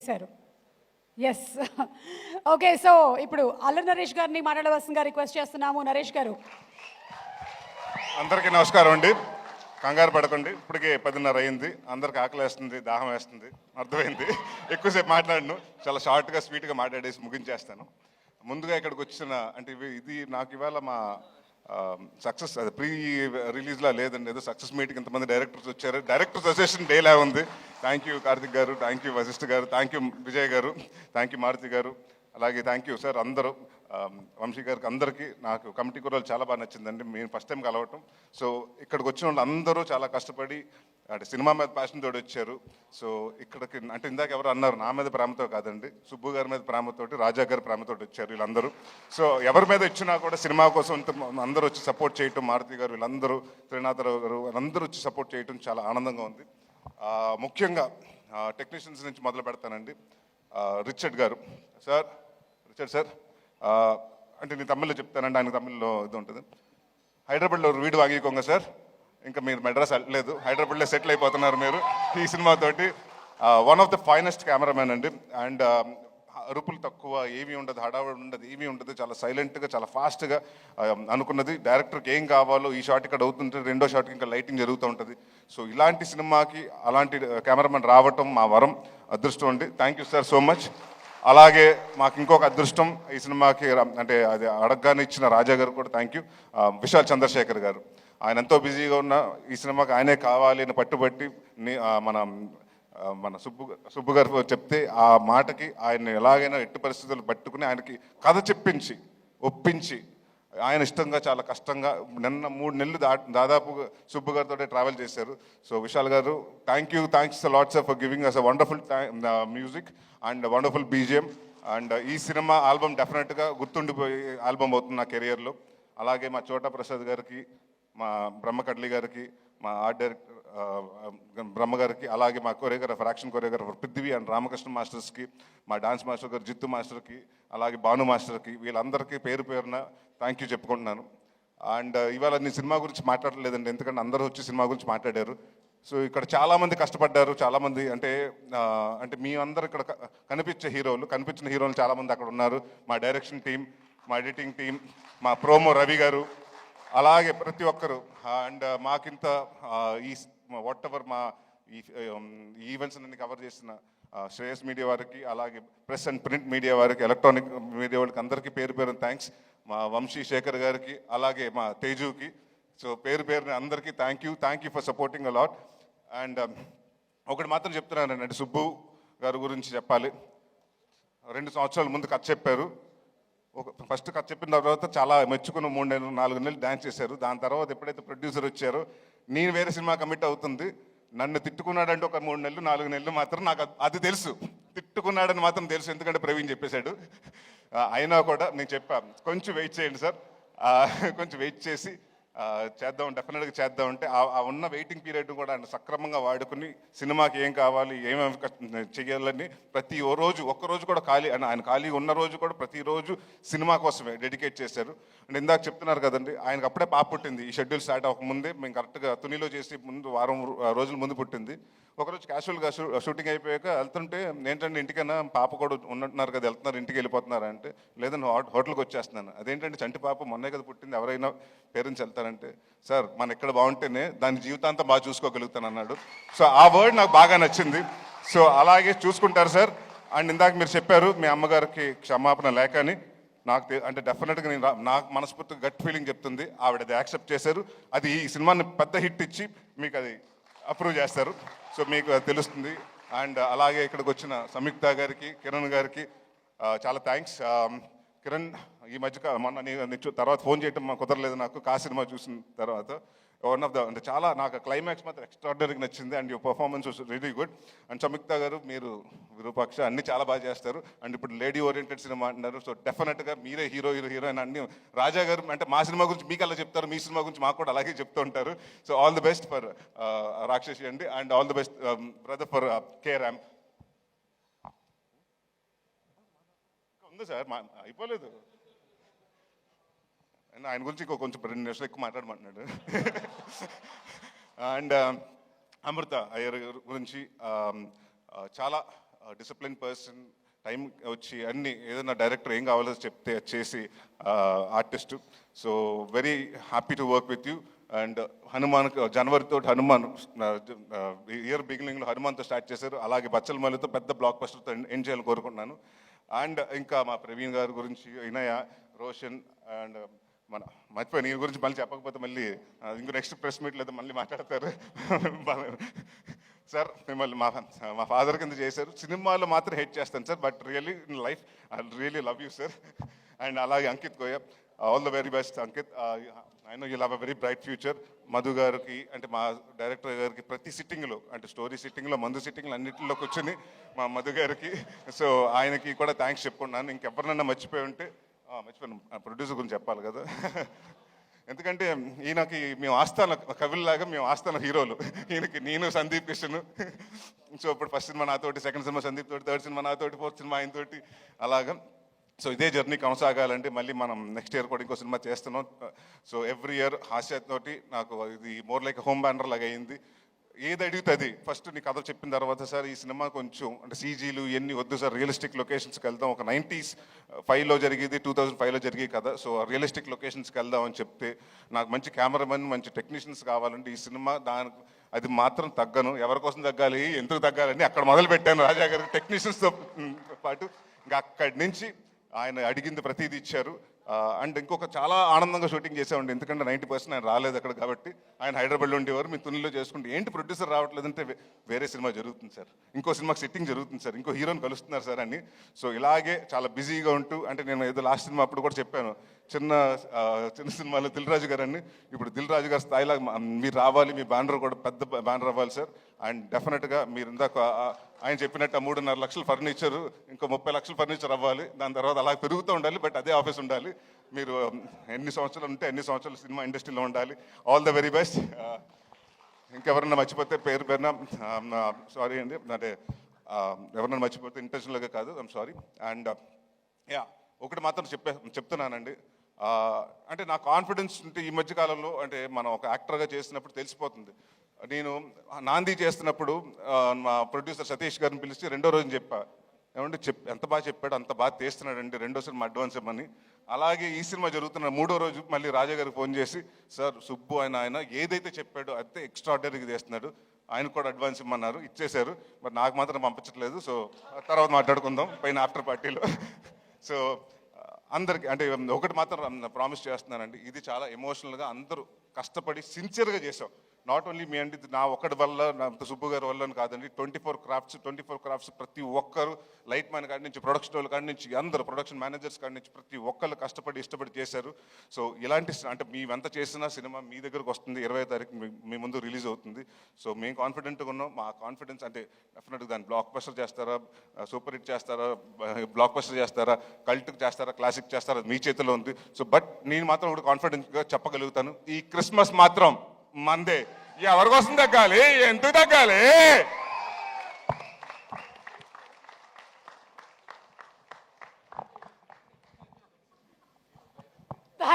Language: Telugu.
చేశారు. ఎస్. ఓకే, సో ఇప్పుడు అల్లరి నరేష్ గారిని మాట్లాడవలసిందిగా రిక్వెస్ట్ చేస్తున్నాము. నరేష్ గారు. అందరికీ నమస్కారం అండి. కంగారు పడకండి, ఇప్పటికే 10:30 అయింది. అందరికి ఆకలి వేస్తుంది, దాహం వేస్తుంది, అర్థమైంది. ఎక్కువసేపు మాట్లాడను, చాలా షార్ట్గా స్వీట్గా మాట్లాడేసి ముగించేస్తాను. ముందుగా ఇక్కడికి వచ్చిన అంటే ఇది నాకు ఇవాళ మా సక్సెస్ అది ప్రీ రిలీజ్లా లేదండి, ఏదో సక్సెస్ మీటింగ్ ఇంతమంది డైరెక్టర్స్ వచ్చారు. డైరెక్టర్స్ అసోసియేషన్ డేలా ఉంది. థ్యాంక్ యూ కార్తిక్ గారు, థ్యాంక్ యూ వశిష్ఠ గారు, థ్యాంక్ యూ విజయ్ గారు, థ్యాంక్ యూ మారుతి గారు, అలాగే థ్యాంక్ యూ సార్ అందరూ, వంశీ గారికి, అందరికీ. నాకు కమిటీ కూరలు చాలా బాగా నచ్చిందండి, మేము ఫస్ట్ టైం కలవటం. సో ఇక్కడికి వచ్చిన వాళ్ళు అందరూ చాలా కష్టపడి అంటే సినిమా మీద ప్యాషన్ తోటి వచ్చారు. సో ఇక్కడికి అంటే ఇందాక ఎవరు అన్నారు, నా మీద ప్రేమతో కాదండి, సుబ్బు గారి మీద ప్రేమతోటి, రాజా గారి ప్రేమతోటి వచ్చారు వీళ్ళందరూ. సో ఎవరి మీద ఇచ్చినా కూడా సినిమా కోసం అందరూ వచ్చి సపోర్ట్ చేయటం, మారుతి గారు వీళ్ళందరూ, త్రినాథరావు గారు వాళ్ళందరూ వచ్చి సపోర్ట్ చేయటం చాలా ఆనందంగా ఉంది. ముఖ్యంగా టెక్నీషియన్స్ నుంచి మొదలు పెడతానండి. రిచర్డ్ గారు సార్, రిచర్డ్ సార్ అంటే నేను తమిళ్లో చెప్తానండి, ఆయన తమిళ్లో ఇది ఉంటుంది. హైదరాబాద్లో వీడు వాగికోంగ సార్, ఇంకా మీరు మెడ్రాస్ వెళ్ళలేదు, హైదరాబాద్లో సెటిల్ అయిపోతున్నారు మీరు ఈ సినిమాతోటి. One of the finest cameraman అండి. అండ్ అరుపులు తక్కువ, ఏమీ ఉండదు, హడావుడి ఉండదు, ఏమీ ఉండదు, చాలా సైలెంట్గా చాలా ఫాస్ట్గా అనుకున్నది. డైరెక్టర్కి ఏం కావాలో ఈ షాట్ ఇక్కడ అవుతుంటే రెండో షాట్కి ఇంకా లైటింగ్ జరుగుతూ ఉంటుంది. సో ఇలాంటి సినిమాకి అలాంటి కెమెరామెన్ రావటం మా వరం, అదృష్టం అండి. Thank you sir so much. అలాగే మాకు ఇంకొక అదృష్టం ఈ సినిమాకి అంటే అది అడగగానే ఇచ్చిన రాజా గారు కూడా థ్యాంక్ యూ. విశాల్ చంద్రశేఖర్ గారు, ఆయన ఎంతో బిజీగా ఉన్న ఈ సినిమాకి ఆయనే కావాలి అని పట్టుబట్టి మన సుబ్బు గారు చెప్తే ఆ మాటకి ఆయన ఎలాగైనా ఎట్టి పరిస్థితులు పట్టుకుని ఆయనకి కథ చెప్పించి ఒప్పించి ఆయన ఇష్టంగా చాలా కష్టంగా నిన్న 3 నెలలు దాదాపు సుబ్బు గారితో ట్రావెల్ చేశారు. సో విశాల్ గారు thanks lots for giving us a wonderful music and wonderful BGM. And ఈ సినిమా ఆల్బమ్ డెఫినెట్గా గుర్తుండిపోయే ఆల్బమ్ అవుతుంది నా కెరియర్లో. అలాగే మా చోటా ప్రసాద్ గారికి, మా బ్రహ్మకడ్లి గారికి, మా ఆర్ట్ డైరెక్టర్ బ్రహ్మ గారికి, అలాగే మా choreographer, action choreographer Prithvi and Ramakrishna మాస్టర్స్కి, మా డాన్స్ మాస్టర్ గారు జిత్తు మాస్టర్కి, అలాగే భాను మాస్టర్కి, వీళ్ళందరికీ పేరు పేరున థ్యాంక్ యూ చెప్పుకుంటున్నాను. అండ్ ఇవాళ నేను సినిమా గురించి మాట్లాడలేదండి, ఎందుకంటే అందరూ వచ్చి సినిమా గురించి మాట్లాడారు. సో ఇక్కడ చాలామంది కష్టపడ్డారు, చాలామంది అంటే మీ అందరూ ఇక్కడ కనిపించిన హీరోలు చాలామంది అక్కడ ఉన్నారు. మా డైరెక్షన్ టీం, మా ఎడిటింగ్ టీం, మా ప్రోమో రవి గారు, అలాగే ప్రతి ఒక్కరు. అండ్ మాకింత ఈ వాట్ ఎవర్ మా ఈ ఈవెంట్స్ అన్ని కవర్ చేసిన శ్రేయస్ మీడియా వారికి, అలాగే ప్రెస్ అండ్ ప్రింట్ మీడియా వారికి, ఎలక్ట్రానిక్ మీడియా వాళ్ళకి అందరికీ పేరు పేరున థ్యాంక్స్. మా వంశీ శేఖర్ గారికి, అలాగే మా తేజుకి. సో పేరు పేరున అందరికీ thank you for supporting a lot. And ఒకటి మాత్రం చెప్తున్నానండి, అంటే సుబ్బు గారి గురించి చెప్పాలి. 2 సంవత్సరాల ముందు కథ చెప్పారు. ఫస్ట్ కథ చెప్పిన తర్వాత చాలా మెచ్చుకున్న 3 నెలలు 4 నెలలు డ్యాన్స్ చేశారు. దాని తర్వాత ఎప్పుడైతే ప్రొడ్యూసర్ వచ్చారో నేను వేరే సినిమా కమిట్ అవుతుంది, నన్ను తిట్టుకున్నాడంటే ఒక 3 నెలలు 4 నెలలు మాత్రం నాకు అది తెలుసు, తిట్టుకున్నాడని మాత్రం తెలుసు, ఎందుకంటే ప్రవీణ్ చెప్పేశాడు. అయినా కూడా నేను చెప్పాను, కొంచెం వెయిట్ చేయండి సార్, కొంచెం వెయిట్ చేసి చేద్దాం, డెఫినెట్గా చేద్దాం అంటే ఆ ఉన్న వెయిటింగ్ పీరియడ్ కూడా ఆయన సక్రమంగా వాడుకుని సినిమాకి ఏం కావాలి, ఏమేమి చేయాలని ప్రతి ఒక్కరోజు కూడా ఆయన ఖాళీ ఉన్న రోజు కూడా ప్రతిరోజు సినిమా కోసమే డెడికేట్ చేశారు. అంటే ఇందాక చెప్తున్నారు కదండి, ఆయనకు అప్పుడే పాప పుట్టింది. ఈ షెడ్యూల్ స్టార్ట్ అవ్వకముందే మేము కరెక్ట్గా తునిలో చేసి వారం రోజుల ముందు పుట్టింది. ఒకరోజు క్యాజువల్గా షూటింగ్ అయిపోయాక వెళ్తుంటే, ఏంటంటే ఇంటికైనా పాప కూడా ఉన్నట్టున్నారు కదా, వెళ్తున్నారు ఇంటికి వెళ్ళిపోతున్నారా అంటే, లేదని హోటల్కి వచ్చేస్తున్నాను. అదేంటంటే చంటి పాప మొన్నే కదా పుట్టింది, ఎవరైనా పేరెంట్స్ వెళ్తారంటే, సార్ మన ఎక్కడ బాగుంటేనే దాని జీవితాంతం బాగా చూసుకోగలుగుతాను అన్నాడు. సో ఆ వర్డ్ నాకు బాగా నచ్చింది. సో అలాగే చూసుకుంటారు సార్. అండ్ ఇందాక మీరు చెప్పారు మీ అమ్మగారికి క్షమాపణ లేక అని. అంటే డెఫినెట్గా నాకు మనస్ఫూర్తిగా గట్ ఫీలింగ్ చెప్తుంది, ఆవిడ అది యాక్సెప్ట్ చేశారు. అది ఈ సినిమాని పెద్ద హిట్ ఇచ్చి మీకు అది అప్రూవ్ చేస్తారు. సో మీకు తెలుస్తుంది. అండ్ అలాగే ఇక్కడికి వచ్చిన సంయుక్త గారికి, కిరణ్ గారికి చాలా థ్యాంక్స్. కిరణ్ ఈ మధ్య మొన్న తర్వాత ఫోన్ చేయటం కుదరలేదు నాకు, సినిమా చూసిన తర్వాత. వన్ ఆఫ్ ద అంటే చాలా నాకు క్లైమాక్స్ మాత్రం ఎక్స్ట్రాడినరీగా నచ్చింది. And your performance was really good. And Samyuktha గారు, మీరు విరూపాక్ష అన్ని చాలా బాగా చేస్తారు. అండ్ ఇప్పుడు లేడీ ఓరియంటెడ్ సినిమా అంటున్నారు. సో డెఫినెట్గా మీరే హీరోయిన్ అన్ని. రాజా గారు అంటే మా సినిమా గురించి మీకు అలా చెప్తారు, మీ సినిమా గురించి మాకు కూడా అలాగే చెప్తూ ఉంటారు. So all the best for రాక్షసి అండి. And all the best brother for carrom. ఉంది సార్, అయిపోలేదు. ఆయన గురించి కొంచెం 2 నిమిషాలు ఎక్కువ మాట్లాడమంటున్నాడు. అండ్ అమృత అయ్యర్ గురించి చాలా డిసిప్లిన్ పర్సన్, టైం వచ్చి అన్ని ఏదైనా డైరెక్టర్ ఏం కావాలో చెప్తే అది చేసి artist. So very happy to work with you. And Hanuman జనవరితో హనుమాన్ ఇయర్ బిగినింగ్లో హనుమాన్తో స్టార్ట్ చేశారు, అలాగే బచ్చల మల్లితో పెద్ద బ్లాక్ బస్టర్తో ఎండ్ చేయాలని కోరుకుంటున్నాను. అండ్ ఇంకా మా ప్రవీణ్ గారి గురించి, వినయ, రోషన్ అండ్ మన మర్చిపోయి నీ గురించి మళ్ళీ చెప్పకపోతే మళ్ళీ ఇంకో నెక్స్ట్ ప్రెస్ మీట్ లేదా మళ్ళీ మాట్లాడతారు. సార్ మిమ్మల్ని మా ఫాదర్ కింద చేశారు, సినిమాలో మాత్రం హెట్ చేస్తాను sir, but really in life I really love you sir. And అలాగే Ankit Goyal, all the very best Ankit. I know you have a very bright future. Madhu గారికి అంటే మా డైరెక్టర్ గారికి ప్రతి సిట్టింగ్లో అంటే స్టోరీ సిట్టింగ్లో, మందు సిట్టింగ్లో అన్నింటిలో కూర్చొని మా మధు గారికి, సో ఆయనకి కూడా థ్యాంక్స్ చెప్పుకున్నాను. ఇంకెవరినన్నా మర్చిపోయి ఉంటే మర్చిపోయాను, ప్రొడ్యూసర్ గురించి చెప్పాలి కదా. ఎందుకంటే ఈయనకి మేము ఆస్థాన కవుల్లాగా, మేము ఆస్థాన హీరోలు. ఈయనకి నేను సందీప్ కిషన్. సో ఇప్పుడు ఫస్ట్ సినిమా నాతోటి, సెకండ్ సినిమా సందీప్ తోటి, థర్డ్ సినిమా నాతోటి, ఫోర్త్ సినిమా ఆయనతోటి, అలాగా. సో ఇదే జర్నీ కొనసాగాలంటే మళ్ళీ మనం నెక్స్ట్ ఇయర్ కూడా ఇంకో సినిమా చేస్తున్నాం. సో ఎవ్రీ ఇయర్ హాస్యతోటి నాకు ఇది మోర్ లైక్ హోమ్ బ్యానర్ లాగా అయింది. ఏది అడుగుతుంది ఫస్ట్ నీ కథ చెప్పిన తర్వాత, సార్ ఈ సినిమా కొంచెం అంటే సీజీలు ఇవన్నీ వద్దు సార్, రియలిస్టిక్ లొకేషన్స్కి వెళ్దాం, ఒక 95లో జరిగేది 2005లో జరిగే కదా, సో రియలిస్టిక్ లొకేషన్స్కి వెళ్దాం అని చెప్తే, నాకు మంచి కెమెరామెన్, మంచి టెక్నీషియన్స్ కావాలంటే ఈ సినిమా దానికి అది మాత్రం తగ్గను. ఎవరి కోసం తగ్గాలి, ఎందుకు తగ్గాలని అక్కడ మొదలు పెట్టాను రాజా గారు టెక్నీషియన్స్తో పాటు. ఇంకా అక్కడి నుంచి ఆయన అడిగింది ప్రతిదీ ఇచ్చారు. అండ్ ఇంకొక చాలా ఆనందంగా షూటింగ్ చేసామండి, ఎందుకంటే 90% ఆయన రాలేదు అక్కడ కాబట్టి. ఆయన హైదరాబాద్లో ఉండేవారు, మీ తునిలో చేసుకుంటే ఏంటి ప్రొడ్యూసర్ రావట్లేదంటే వేరే సినిమా జరుగుతుంది సార్, ఇంకో సినిమాకి సిట్టింగ్ జరుగుతుంది సార్, ఇంకో హీరోని కలుస్తున్నారు సార్ అని. సో ఇలాగే చాలా బిజీగా ఉంటూ, అంటే నేను ఏదో లాస్ట్ సినిమా అప్పుడు కూడా చెప్పాను, చిన్న సినిమాలో దిల్ రాజు గారు అని, ఇప్పుడు దిల్ రాజు గారి స్థాయిలో మీరు రావాలి, మీ బ్యానర్ కూడా పెద్ద బ్యానర్ అవ్వాలి సార్. అండ్ డెఫినెట్గా మీరు ఇందాక ఆయన చెప్పినట్టు 3.5 లక్షల ఫర్నిచరు, ఇంకో 30 లక్షల ఫర్నిచర్ అవ్వాలి, దాని తర్వాత అలా పెరుగుతూ ఉండాలి, బట్ అదే ఆఫీస్ ఉండాలి. మీరు ఎన్ని సంవత్సరాలు ఉంటే ఎన్ని సంవత్సరాలు సినిమా ఇండస్ట్రీలో ఉండాలి. All the very best. ఇంకెవరన్నా మర్చిపోతే పేరున సారీ అండి, అంటే ఎవరన్నా మర్చిపోతే ఇంటెన్షనల్గా కాదు, ఐమ్ సారీ. అండ్ యా ఒకటి మాత్రం చెప్తున్నానండి, అంటే నా కాన్ఫిడెన్స్ ఉంటే ఈ మధ్యకాలంలో, అంటే మనం ఒక యాక్టర్గా చేసినప్పుడు తెలిసిపోతుంది. నేను నాంది చేస్తున్నప్పుడు మా ప్రొడ్యూసర్ సతీష్ గారిని పిలిచి రెండో రోజున చెప్పా, ఏమంటే ఎంత బాగా చెప్పాడు, అంత బాగా తీస్తున్నాడండి, రెండో సినిమా అడ్వాన్స్ ఇవ్వమని. అలాగే ఈ సినిమా జరుగుతున్న 3వ రోజు మళ్ళీ రాజా గారికి ఫోన్ చేసి, సార్ సుబ్బు ఆయన ఏదైతే చెప్పాడో అదే ఎక్స్ట్రాడినరీగా చేస్తున్నాడు, ఆయన కూడా అడ్వాన్స్ ఇమ్మన్నారు, ఇచ్చేశారు. మరి నాకు మాత్రం పంపించట్లేదు. సో తర్వాత మాట్లాడుకుందాం పైన ఆఫ్టర్ పార్టీలో. సో అందరికి అంటే ఒకటి మాత్రం ప్రామిస్ చేస్తున్నానండి, ఇది చాలా ఎమోషనల్గా అందరూ కష్టపడి సిన్సియర్గా చేసాం. నాట్ ఓన్లీ మీ అంటే నా ఒక్కడి వల్ల, నా సుబ్బు గారి వల్ల కాదండి, 24 క్రాఫ్ట్స్ ప్రతి ఒక్కరు, లైట్ మ్యాన్ కాడి నుంచి, ప్రొడక్షన్ వాళ్ళ కాడి నుంచి, అందరూ ప్రొడక్షన్ మేనేజర్స్ కాడి నుంచి ప్రతి ఒక్కళ్ళు కష్టపడి ఇష్టపడి చేశారు. సో ఇలాంటి అంటే మేమెంత చేసినా సినిమా మీ దగ్గరకు వస్తుంది, 20వ తారీఖు మీ ముందు రిలీజ్ అవుతుంది. సో మేము కాన్ఫిడెంట్గా ఉన్నాం. మా కాన్ఫిడెన్స్ అంటే డెఫినెట్గా దాన్ని బ్లాక్ బస్టర్ చేస్తారా, సూపర్ హిట్ చేస్తారా, బ్లాక్ బస్టర్ చేస్తారా, కల్ట్కి చేస్తారా, క్లాసిక్ చేస్తారా, మీ చేతిలో ఉంది. సో బట్ నేను మాత్రం ఒకటి కాన్ఫిడెంట్గా చెప్పగలుగుతాను, ఈ క్రిస్మస్ మాత్రం మందే. ఎవరి కోసం తగ్గాలి, ఎందుకు తగ్గాలి?